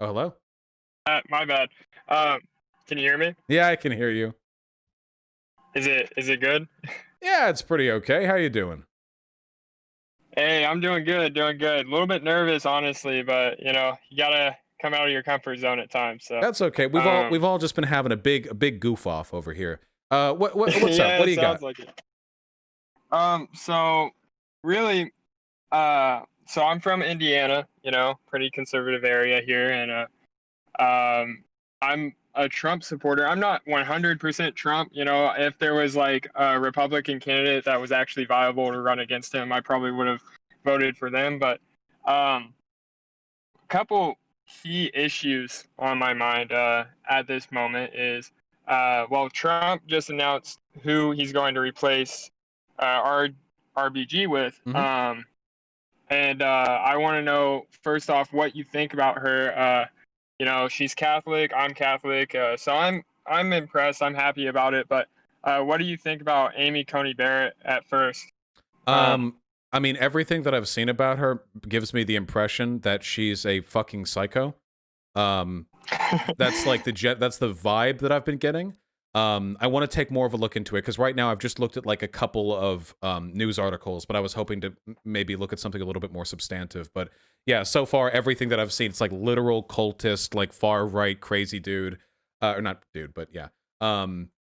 Oh, hello? My bad. Um, can you hear me? Yeah, I can hear you. Is it good? Yeah, it's pretty okay. How you doing? Hey, I'm doing good, doing good. A little bit nervous, honestly, but you gotta come out of your comfort zone at times. So, That's okay. We've all um, we've all just been having a big goof off over here. What's up? yeah, What do it you sounds got? like it. So really, so I'm from Indiana, pretty conservative area here, and I'm a Trump supporter. I'm not 100% Trump. If there was like a Republican candidate that was actually viable to run against him, I probably would have voted for them. But a couple key issues on my mind at this moment is, well, Trump just announced who he's going to replace our RBG with. Hmm. And I want to know first off what you think about her. She's Catholic. I'm Catholic, so I'm impressed. I'm happy about it. But what do you think about Amy Coney Barrett at first? Um, Um, I mean, everything that I've seen about her gives me the impression that she's a fucking psycho. Um, that's like that's the vibe that I've been getting. I want to take more of a look into it because right now I've just looked at like a couple of news articles, but I was hoping to maybe look at something a little bit more substantive. But yeah, so far everything that I've seen, it's like literal cultist, like far right crazy dude, or not dude, but yeah.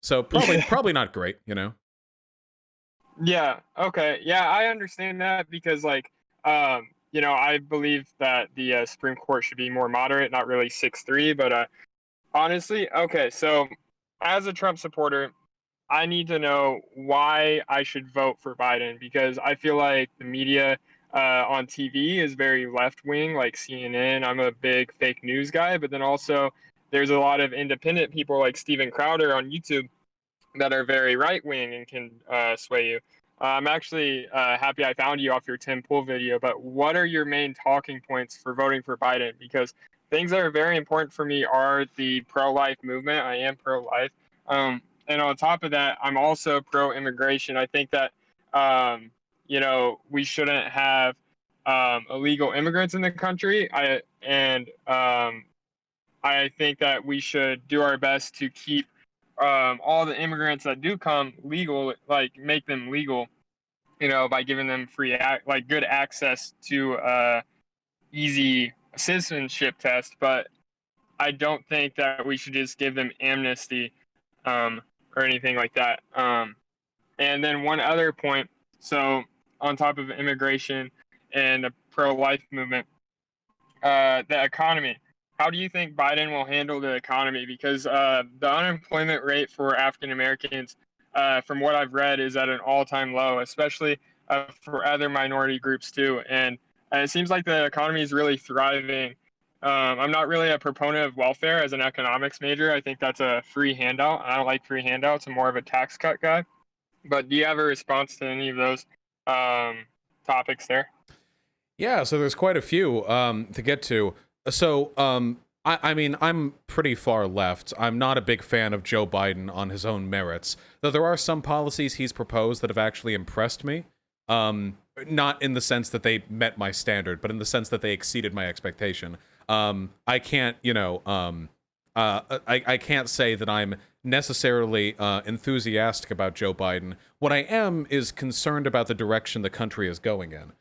So probably not great, you know. yeah. Okay. Yeah, I understand that because I believe that the Supreme Court should be more moderate, not really 6-3, but honestly, okay. So as a Trump supporter, I need to know why I should vote for Biden because I feel like the media on TV is very left wing, like CNN. I'm a big fake news guy, but then also there's a lot of independent people like Steven Crowder on YouTube that are very right wing and can sway you. I'm actually happy I found you off your Tim Pool video, but what are your main talking points for voting for Biden? Because things that are very important for me are the pro life movement. I am pro life. And on top of that, I'm also pro immigration. I think that, we shouldn't have illegal immigrants in the country. I think that we should do our best to keep all the immigrants that do come legal, like make them legal, by giving them like good access to easy citizenship test. But I don't think that we should just give them amnesty um, or anything like that. And then one other point. So on top of immigration and the pro-life movement, the economy. How do you think Biden will handle the economy? Because the unemployment rate for African Americans, from what I've read, is at an all-time low, especially for other minority groups too. And it seems like the economy is really thriving. I'm not really a proponent of welfare as an economics major. I think that's a free handout. I don't like free handouts. I'm more of a tax cut guy. But do you have a response to any of those topics there? Yeah, so there's quite a few to get to. So, I mean, I'm pretty far left. I'm not a big fan of Joe Biden on his own merits, though there are some policies he's proposed that have actually impressed me. Not in the sense that they met my standard, but in the sense that they exceeded my expectation. I can't, I can't say that I'm necessarily enthusiastic about Joe Biden. What I am is concerned about the direction the country is going in.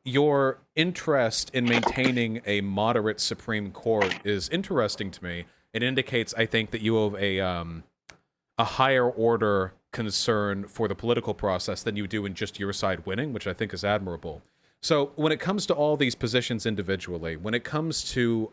Your interest in maintaining a moderate Supreme Court is interesting to me. It indicates, I think, that you have a higher order concern for the political process than you do in just your side winning, which I think is admirable. So when it comes to all these positions individually, when it comes to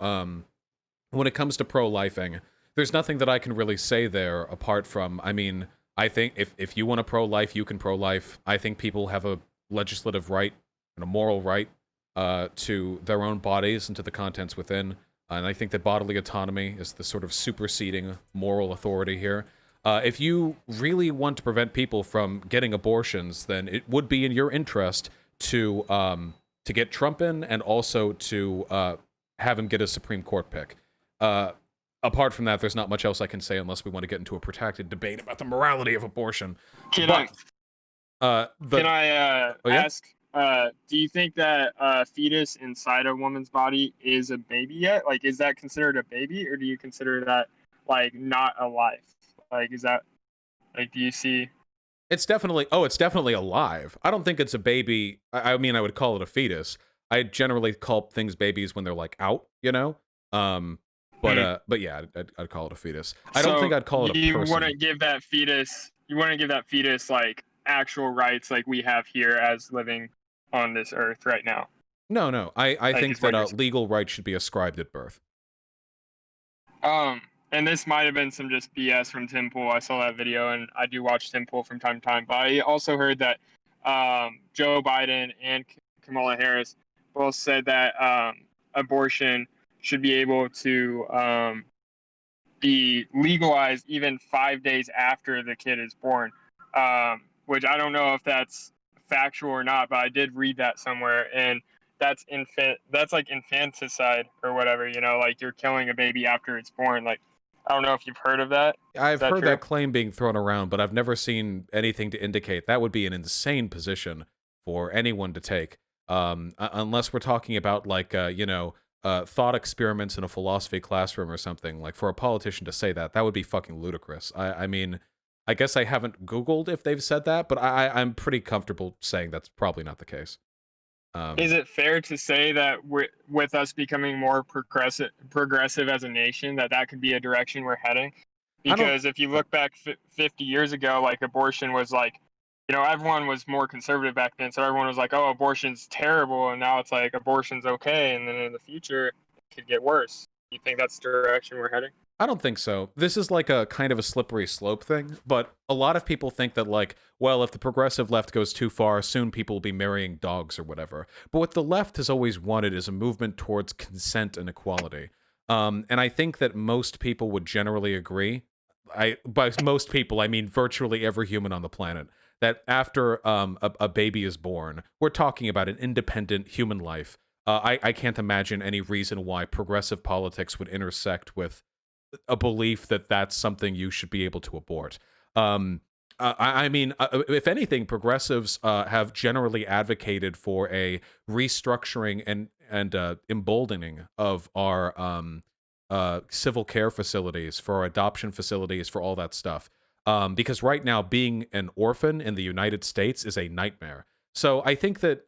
pro-lifing, there's nothing that I can really say there apart from, I mean, I think if you want to pro-life, you can pro-life. I think people have a legislative right and a moral right to their own bodies and to the contents within. And I think that bodily autonomy is the sort of superseding moral authority here. If you really want to prevent people from getting abortions, then it would be in your interest to get Trump in and also to have him get a Supreme Court pick. Apart from that, there's not much else I can say unless we want to get into a protracted debate about the morality of abortion. Can I But, can I oh yeah? ask do you think that fetus inside a woman's body is a baby yet? Like, is that considered a baby, or do you consider that like not a life? Like, is that like, do you see? It's definitely alive. I don't think it's a baby. I mean, I would call it a fetus. I generally call things babies when they're like out, you know. Um, Hmm. but yeah, I'd call it a fetus. I don't think So I'd call it a you person. wouldn't give that fetus, you wouldn't give that fetus like actual rights like we have here as living on this earth right now. No, no. I Like, think is that what you're legal rights should be ascribed at birth. And this might have been some just BS from Tim Pool. I saw that video, and I do watch Tim Pool from time to time. But I also heard that Joe Biden and Kamala Harris both said that abortion should be able to be legalized even 5 days after the kid is born. Which I don't know if that's factual or not, but I did read that somewhere, and that's like infanticide or whatever, like you're killing a baby after it's born. Like, I don't know if you've heard of that. Is I've that heard true? that claim being thrown around, but I've never seen anything to indicate that would be an insane position for anyone to take. Unless we're talking about like thought experiments in a philosophy classroom or something. Like for a politician to say that, that would be fucking ludicrous. I mean, I guess I haven't Googled if they've said that, but I'm pretty comfortable saying that's probably not the case. Is Um, it fair to say that with us becoming more progressive as a nation, that could be a direction we're heading? I don't. Because if you look back 50 years ago, like abortion was like, everyone was more conservative back then, so everyone was like, "Oh, abortion's terrible," and now it's like abortion's okay, and then in the future it could get worse. You think that's the direction we're heading? I don't think so. This is like a kind of a slippery slope thing, but a lot of people think that like, well, if the progressive left goes too far, soon people will be marrying dogs or whatever. But what the left has always wanted is a movement towards consent and equality. And I think that most people would generally agree. By most people, I mean virtually every human on the planet. That after a baby is born, we're talking about an independent human life. I can't imagine any reason why progressive politics would intersect with a belief that that's something you should be able to abort. I mean, if anything, progressives have generally advocated for a restructuring and emboldening of our civil care facilities, for our adoption facilities, for all that stuff. Because right now, being an orphan in the United States is a nightmare. So I think that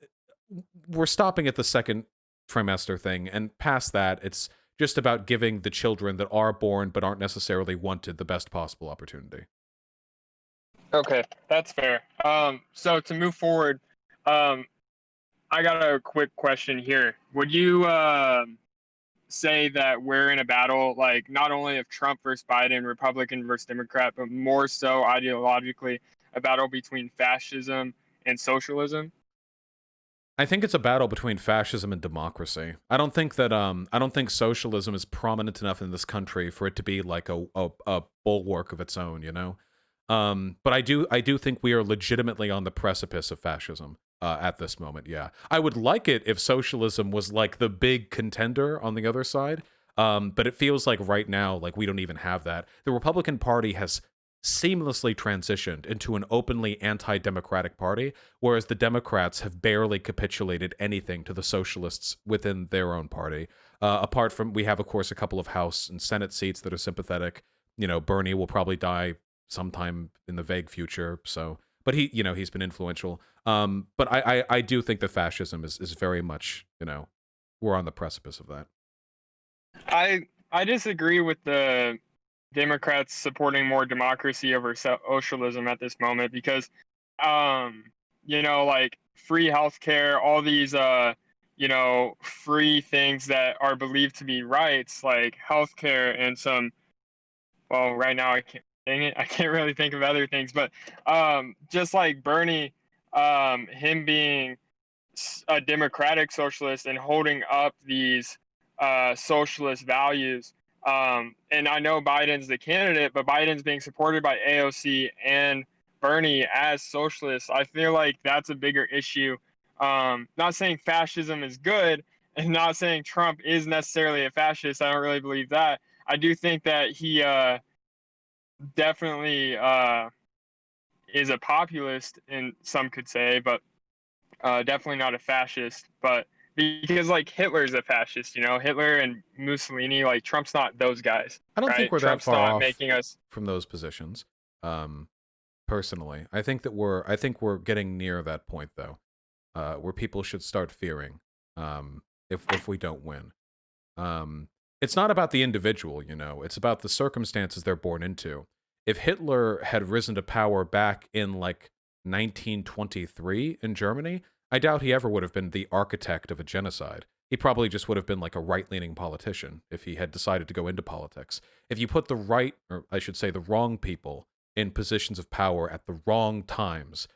we're stopping at the second trimester thing, and past that, it's just about giving the children that are born but aren't necessarily wanted the best possible opportunity. Okay, that's fair. So to move forward, um, I got a quick question here. Would you say that we're in a battle, like not only of Trump versus Biden, Republican versus Democrat, but more so ideologically, a battle between fascism and socialism? I think it's a battle between fascism and democracy. I don't think socialism is prominent enough in this country for it to be like a bulwark of its own, you know? But I do think we are legitimately on the precipice of fascism at this moment. Yeah, I would like it if socialism was like the big contender on the other side. But it feels like right now, like we don't even have that. The Republican Party has seamlessly transitioned into an openly anti-democratic party, whereas the Democrats have barely capitulated anything to the socialists within their own party. Apart from, we have, of course, a couple of House and Senate seats that are sympathetic. You know, Bernie will probably die sometime in the vague future. So, but he, you know, he's been influential. But I do think that fascism is very much, you know, we're on the precipice of that. I disagree with the Democrats supporting more democracy over socialism at this moment because, um, like free healthcare, all these, free things that are believed to be rights, like healthcare and some. Well, right now I can't. Dang it, I can't really think of other things, but just like Bernie, him being a democratic socialist and holding up these socialist values. And I know Biden's the candidate, but Biden's being supported by AOC and Bernie as socialists. I feel like that's a bigger issue. Not saying fascism is good, and not saying Trump is necessarily a fascist. I don't really believe that. I do think that he definitely is a populist, and some could say, but Definitely not a fascist, but because like Hitler's a fascist, Hitler and Mussolini, like Trump's not those guys, I don't think right? we're that Trump's far not off making us. from those positions. Um, Personally, I think we're getting near that point though, where people should start fearing, if we don't win. Um, it's not about the individual, it's about the circumstances they're born into. If Hitler had risen to power back in like 1923 in Germany, I doubt he ever would have been the architect of a genocide. He probably just would have been like a right-leaning politician if he had decided to go into politics. If you put the right, or I should say the wrong people in positions of power at the wrong times,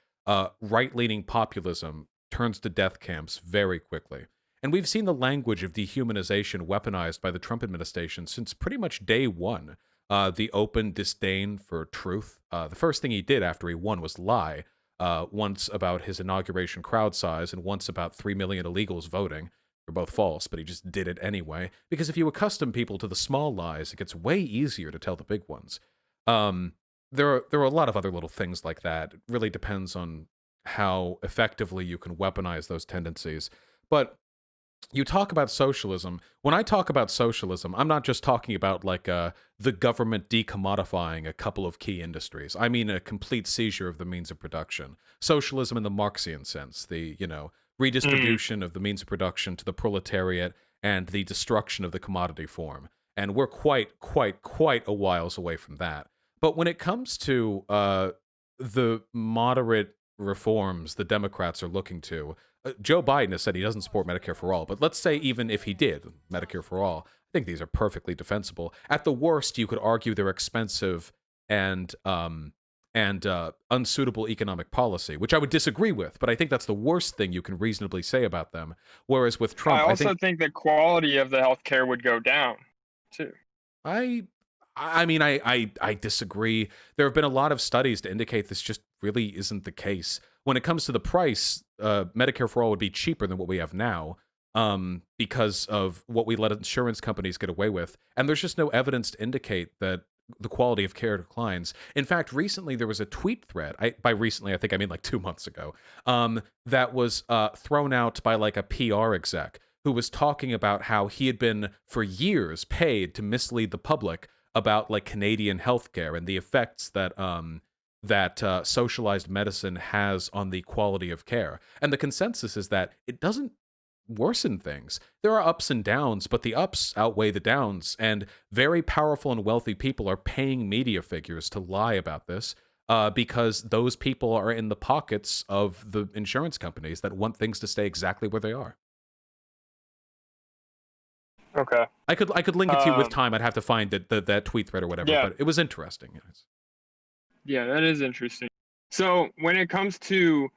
right-leaning populism turns to death camps very quickly. And we've seen the language of dehumanization weaponized by the Trump administration since pretty much day one. The open disdain for truth. The first thing he did after he won was lie, once about his inauguration crowd size and once about 3 million illegals voting. They're both false, but he just did it anyway. Because if you accustom people to the small lies, it gets way easier to tell the big ones. There are a lot of other little things like that. It really depends on how effectively you can weaponize those tendencies. But you talk about socialism. When I talk about socialism, I'm not just talking about like the government decommodifying a couple of key industries. I mean a complete seizure of the means of production. Socialism in the Marxian sense, the redistribution of the means of production to the proletariat and the destruction of the commodity form. And we're quite a whiles away from that. But when it comes to the moderate reforms the Democrats are looking to, Joe Biden has said he doesn't support Medicare for all, but let's say even if he did Medicare for all, I think these are perfectly defensible. At the worst, you could argue they're expensive and unsuitable economic policy, which I would disagree with, but I think that's the worst thing you can reasonably say about them. Whereas with Trump, I also think the quality of the healthcare would go down too. I disagree. There have been a lot of studies to indicate this just really isn't the case. When it comes to the price, Medicare for all would be cheaper than what we have now, because of what we let insurance companies get away with. And there's just no evidence to indicate that the quality of care declines. In fact, recently there was a tweet thread. By recently, I think I mean like 2 months ago, that was thrown out by like a PR exec who was talking about how he had been for years paid to mislead the public about like Canadian healthcare and the effects that socialized medicine has on the quality of care. And the consensus is that it doesn't worsen things. There are ups and downs, but the ups outweigh the downs. And very powerful and wealthy people are paying media figures to lie about this, because those people are in the pockets of the insurance companies that want things to stay exactly where they are. Okay. I could link it to you with time. I'd have to find that tweet thread or whatever, Yeah. but it was interesting. Yeah, that is interesting. So when it comes to,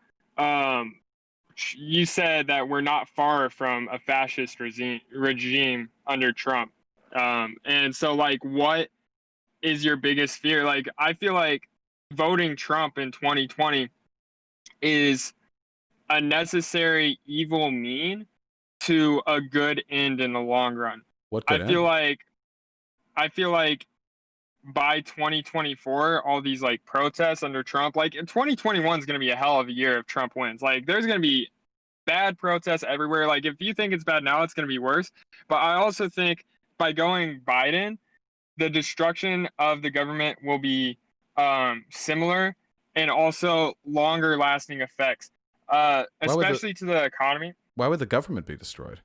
you said that we're not far from a fascist regime under Trump. And so like, what is your biggest fear? Like, I feel like voting Trump in 2020 is a necessary evil mean to a good end in the long run. What good I feel end? I feel like by 2024, all these like protests under Trump, like 2021 is going to be a hell of a year if Trump wins. Like there's going to be bad protests everywhere. Like if you think it's bad now, it's going to be worse. But I also think by going Biden, the destruction of the government will be similar and also longer lasting effects, especially to the economy. Why would the government be destroyed?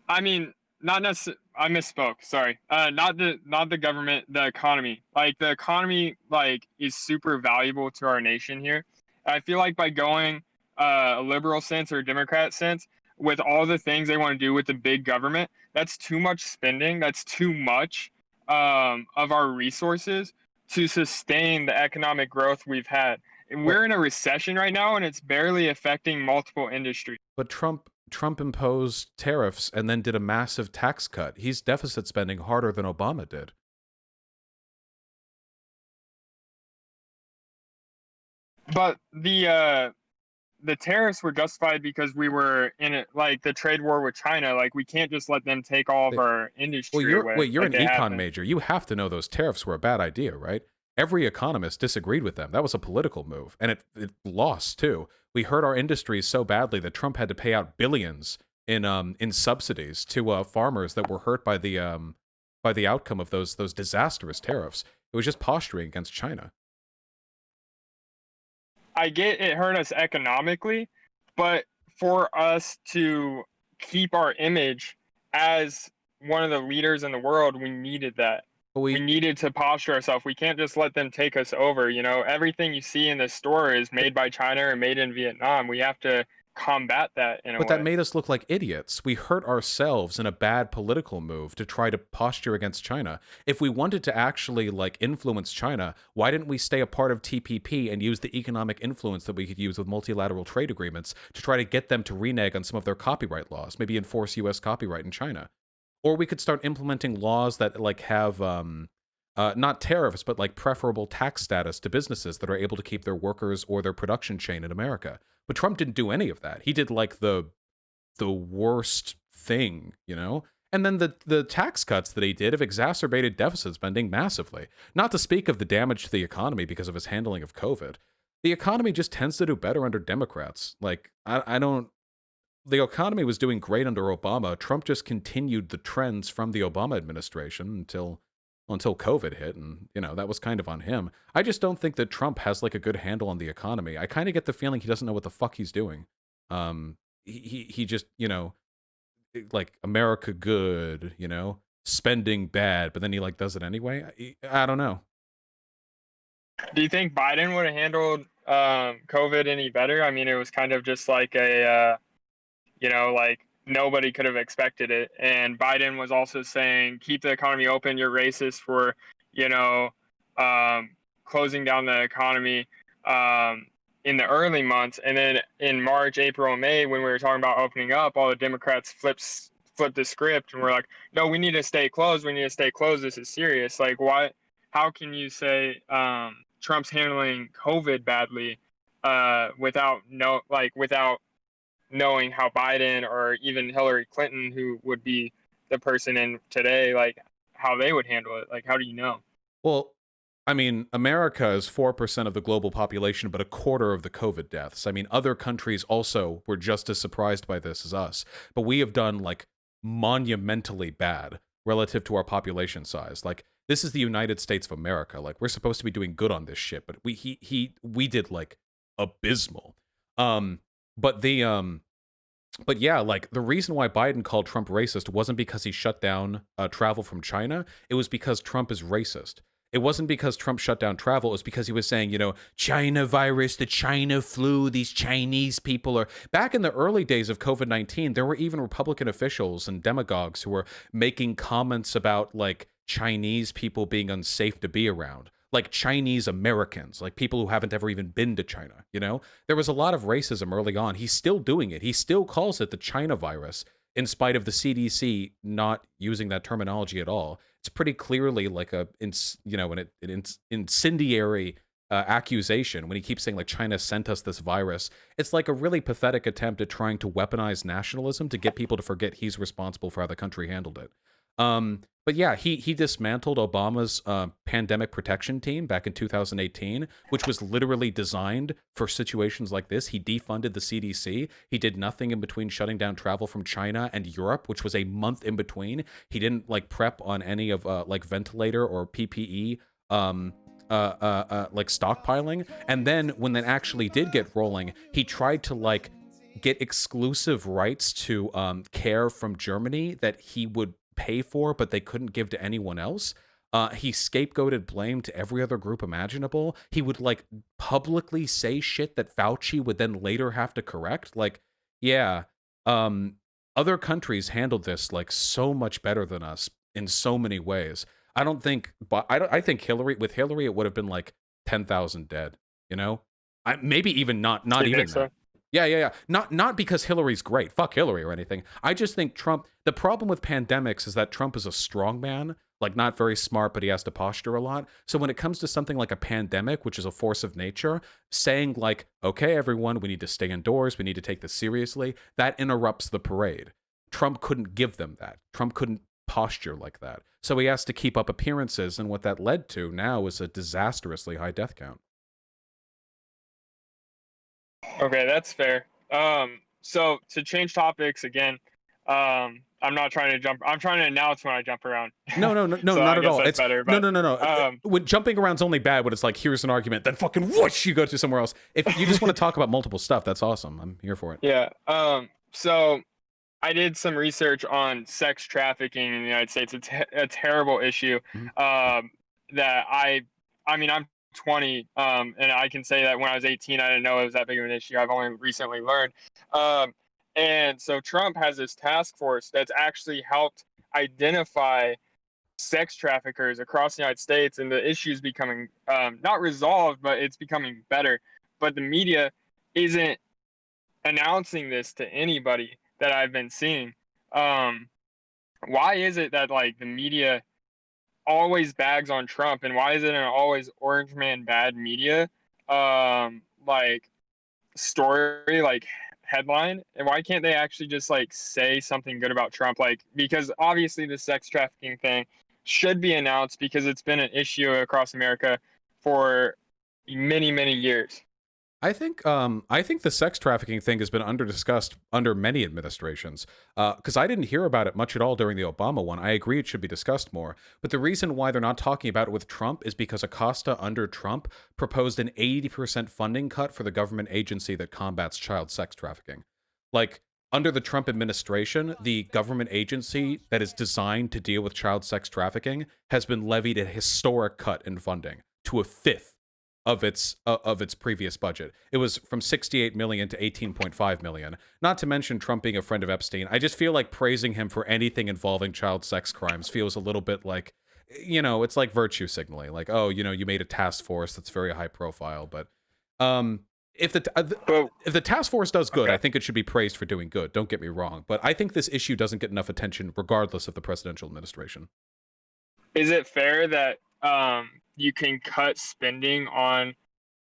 I mean, not necessarily. I misspoke. Sorry. Not the government. The economy. Like the economy, like is super valuable to our nation here. I feel like by going a liberal sense or a Democrat sense, with all the things they want to do with the big government, that's too much spending. That's too much of our resources to sustain the economic growth we've had. And we're in a recession right now, and it's barely affecting multiple industries. But Trump imposed tariffs and then did a massive tax cut. He's deficit spending harder than Obama did. But the tariffs were justified because we were in it, like the trade war with China. Like we can't just let them take all of our industry away. You're like an econ major. You have to know those tariffs were a bad idea, right? Every economist disagreed with them. That was a political move, and it lost too. We hurt our industries so badly that Trump had to pay out billions in subsidies to farmers that were hurt by the outcome of those disastrous tariffs. It was just posturing against China. I get it hurt us economically, but for us to keep our image as one of the leaders in the world, we needed that. But We needed to posture ourselves. We can't just let them take us over. You know, everything you see in the store is made by China or made in Vietnam. We have to combat that in a But that way. made us look like idiots. We hurt ourselves in a bad political move to try to posture against China. If we wanted to actually like influence China, why didn't we stay a part of TPP and use the economic influence that we could use with multilateral trade agreements to try to get them to renege on some of their copyright laws, maybe enforce US copyright in China? Or we could start implementing laws that like have not tariffs, but like preferable tax status to businesses that are able to keep their workers or their production chain in America. But Trump didn't do any of that. He did like the worst thing, you know? And then the tax cuts that he did have exacerbated deficit spending massively. Not to speak of the damage to the economy because of his handling of COVID. The economy just tends to do better under Democrats. Like, I don't. The economy was doing great under Obama. Trump just continued the trends from the Obama administration until COVID hit, and you know that was kind of on him. I just don't think that Trump has like a good handle on the economy. I kind of get the feeling he doesn't know what the fuck he's doing. He just like America good, spending bad, but then he like does it anyway. I don't know. Do you think Biden would have handled COVID any better? I mean, it was kind of just like like nobody could have expected it. And Biden was also saying, keep the economy open. You're racist for, you know, closing down the economy in the early months. And then in March, April, and May, when we were talking about opening up, all the Democrats flipped the script and we're like, no, we need to stay closed. We need to stay closed. This is serious. Like, why? How can you say Trump's handling COVID badly without knowing how Biden or even Hillary Clinton, who would be the person in today, like how they would handle it? Like, how do you know? Well, I mean, America is 4% of the global population, but a quarter of the COVID deaths. I mean, other countries also were just as surprised by this as us, but we have done like monumentally bad relative to our population size. Like, this is the United States of America. Like, we're supposed to be doing good on this shit, but we did like abysmal. But but yeah, like the reason why Biden called Trump racist wasn't because he shut down travel from China. It was because Trump is racist. It wasn't because Trump shut down travel. It was because he was saying, China virus, the China flu, these Chinese people are... Back in the early days of COVID-19, there were even Republican officials and demagogues who were making comments about, like, Chinese people being unsafe to be around. Like Chinese Americans, like people who haven't ever even been to China, There was a lot of racism early on. He's still doing it. He still calls it the China virus, in spite of the CDC not using that terminology at all. It's pretty clearly like an incendiary accusation when he keeps saying like China sent us this virus. It's like a really pathetic attempt at trying to weaponize nationalism to get people to forget he's responsible for how the country handled it. But yeah, he dismantled Obama's pandemic protection team back in 2018, which was literally designed for situations like this. He defunded the CDC. He did nothing in between shutting down travel from China and Europe, which was a month in between. He didn't like prep on any of like ventilator or PPE like stockpiling. And then when that actually did get rolling, he tried to like get exclusive rights to care from Germany that he would pay for, but they couldn't give to anyone else. He scapegoated blame to every other group imaginable. He would like publicly say shit that Fauci would then later have to correct. Like, yeah, other countries handled this like so much better than us in so many ways. I don't think, but I think Hillary it would have been like 10,000 dead. Maybe even not even that. So? Yeah. Not because Hillary's great. Fuck Hillary or anything. I just think Trump, the problem with pandemics is that Trump is a strong man, like not very smart, but he has to posture a lot. So when it comes to something like a pandemic, which is a force of nature, saying like, okay, everyone, we need to stay indoors, we need to take this seriously, that interrupts the parade. Trump couldn't give them that. Trump couldn't posture like that. So he has to keep up appearances, and what that led to now is a disastrously high death count. Okay, that's fair. So to change topics again, I'm not trying to jump. I'm trying to announce when I jump around. No, no, no, no, So not I at guess all. that's It's better. no, But no, no, no. um, When jumping around's only bad when it's like, here's an argument, then fucking whoosh, you go to somewhere else. If you just want to talk about multiple stuff, that's awesome. I'm here for it. yeah. So I did some research on sex trafficking in the United States. It's a terrible issue. Mhm. That I mean, I'm 20, and I can say that when I was 18, I didn't know it was that big of an issue. I've only recently learned. Um, and so Trump has this task force that's actually helped identify sex traffickers across the United States, and the issue is becoming not resolved, but it's becoming better. But the media isn't announcing this to anybody that I've been seeing. Um, why is it that like the media always bags on Trump, and why is it an always orange man bad media like story, like headline, and why can't they actually just like say something good about Trump? Like, because obviously the sex trafficking thing should be announced because it's been an issue across America for many years. I think the sex trafficking thing has been under discussed under many administrations. Because I didn't hear about it much at all during the Obama one. I agree it should be discussed more. But the reason why they're not talking about it with Trump is because Acosta under Trump proposed an 80% funding cut for the government agency that combats child sex trafficking. Like, under the Trump administration, the government agency that is designed to deal with child sex trafficking has been levied a historic cut in funding to a fifth of its previous budget. It was from 68 million to 18.5 million. Not to mention Trump being a friend of Epstein. I just feel like praising him for anything involving child sex crimes feels a little bit like, it's like virtue signaling. Like, oh, you made a task force that's very high profile, but um if But if the task force does good, okay, I think it should be praised for doing good. Don't get me wrong, but I think this issue doesn't get enough attention regardless of the presidential administration. is it fair that you can cut spending on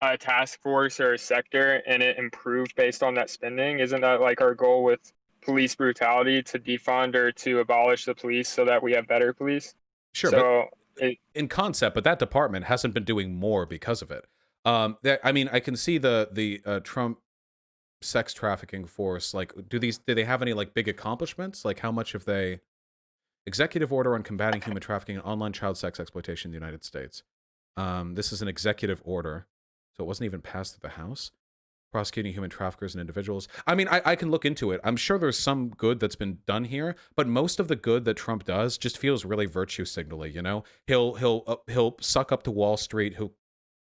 a task force or a sector and it improve based on that spending? Isn't that like our goal with police brutality, to defund or to abolish the police so that we have better police? Sure, but So it, in concept, but that department hasn't been doing more because of it. I mean, I can see the Trump sex trafficking force. Like, do they have any like big accomplishments? Like, how much have they? Executive order on combating human trafficking and online child sex exploitation in the United States. This is an executive order, so it wasn't even passed through the House. Prosecuting human traffickers and individuals. I mean, I can look into it. I'm sure there's some good that's been done here, but most of the good that Trump does just feels really virtue signaling. He'll suck up to Wall Street. He'll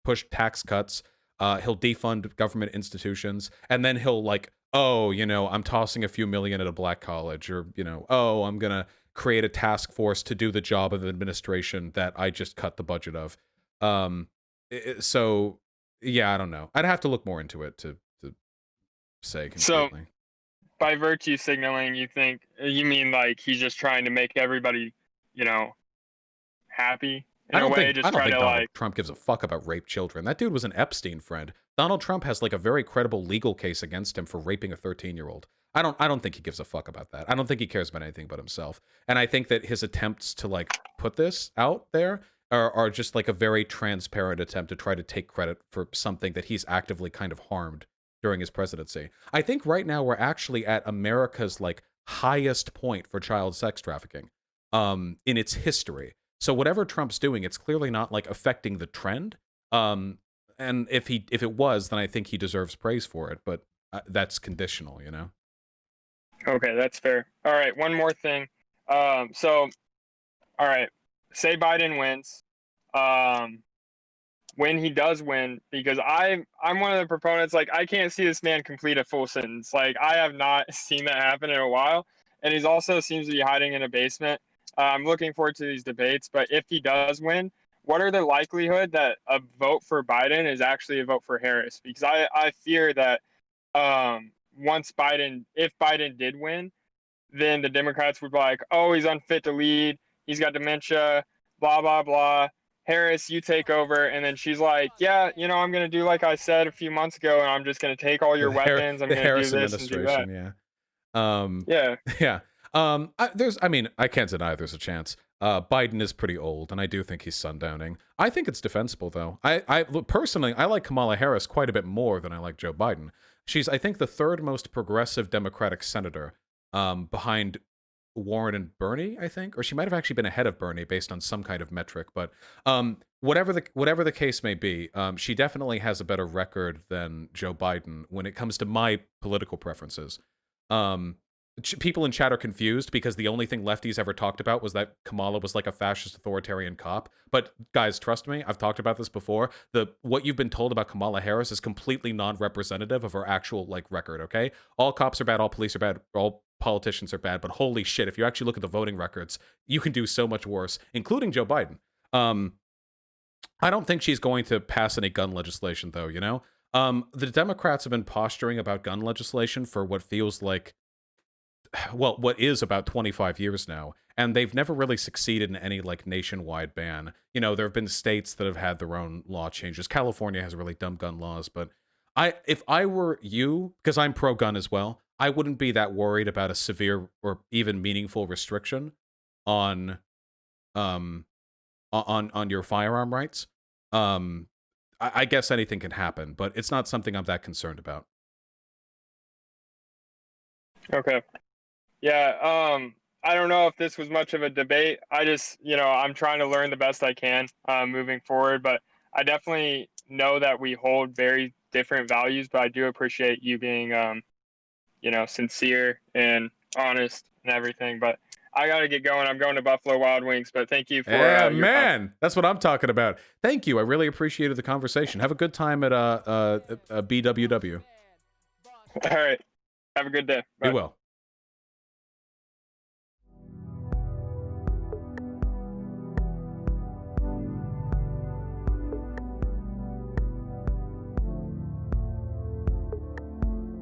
push tax cuts. He'll defund government institutions, and then he'll like, oh, I'm tossing a few million at a black college, or oh, I'm gonna create a task force to do the job of the administration that I just cut the budget of. So yeah, I don't know. I'd have to look more into it to say so concretely. by virtue signaling, you mean like he's just trying to make everybody, you know, happy in a way, I just don't try think to Donald like. Trump gives a fuck about rape children. That dude was an Epstein friend. Donald Trump has like a very credible legal case against him for raping a 13-year-old. I don't think he gives a fuck about that. I don't think he cares about anything but himself. And I think that his attempts to like put this out there are just like a very transparent attempt to try to take credit for something that he's actively kind of harmed during his presidency. I think right now we're actually at America's like highest point for child sex trafficking in its history. So whatever Trump's doing, it's clearly not like affecting the trend. And if it was, then I think he deserves praise for it. But that's conditional. Okay, that's fair. All right, one more thing. So all right, say Biden wins. Um, when he does win, because I'm one of the proponents. Like, I can't see this man complete a full sentence. Like, I have not seen that happen in a while, and he's also seems to be hiding in a basement. I'm looking forward to these debates, but if he does win, what are the likelihood that a vote for Biden is actually a vote for Harris? Because I fear that once Biden, if Biden did win, then the Democrats would be like, oh, he's unfit to lead, he's got dementia, blah blah blah. Harris, you take over. And then she's like, yeah, I'm going to do like I said a few months ago, and I'm just going to take all your weapons. I'm The going to do Harris this and do that. administration, yeah. Yeah. Yeah. I mean, I can't deny there's a chance. Biden is pretty old, and I do think he's sundowning. I think it's defensible, though. Look, personally, I like Kamala Harris quite a bit more than I like Joe Biden. She's, I think, the third most progressive Democratic senator, behind Warren and Bernie, I think, or she might have actually been ahead of Bernie based on some kind of metric. But whatever the case may be, she definitely has a better record than Joe Biden when it comes to my political preferences. People in chat are confused because the only thing lefties ever talked about was that Kamala was like a fascist authoritarian cop. But guys, trust me, I've talked about this before. What you've been told about Kamala Harris is completely non-representative of her actual like record, okay? All cops are bad, all police are bad, all politicians are bad, but holy shit, if you actually look at the voting records, you can do so much worse, including Joe Biden. I don't think she's going to pass any gun legislation though, you know? The Democrats have been posturing about gun legislation for what feels like, well, what is about 25 years now, and they've never really succeeded in any like nationwide ban. You know, there have been states that have had their own law changes. California has really dumb gun laws, but if I were you, because I'm pro-gun as well, I wouldn't be that worried about a severe or even meaningful restriction on on your firearm rights. I guess anything can happen, but it's not something I'm that concerned about. Okay. Yeah, I don't know if this was much of a debate. I just, I'm trying to learn the best I can moving forward, but I definitely know that we hold very different values, but I do appreciate you being, sincere and honest and everything. But I got to get going. I'm going to Buffalo Wild Wings, but thank you for yeah, your man. That's what I'm talking about. Thank you. I really appreciated the conversation. Have a good time at BWW. All right. Have a good day. Bye. You will.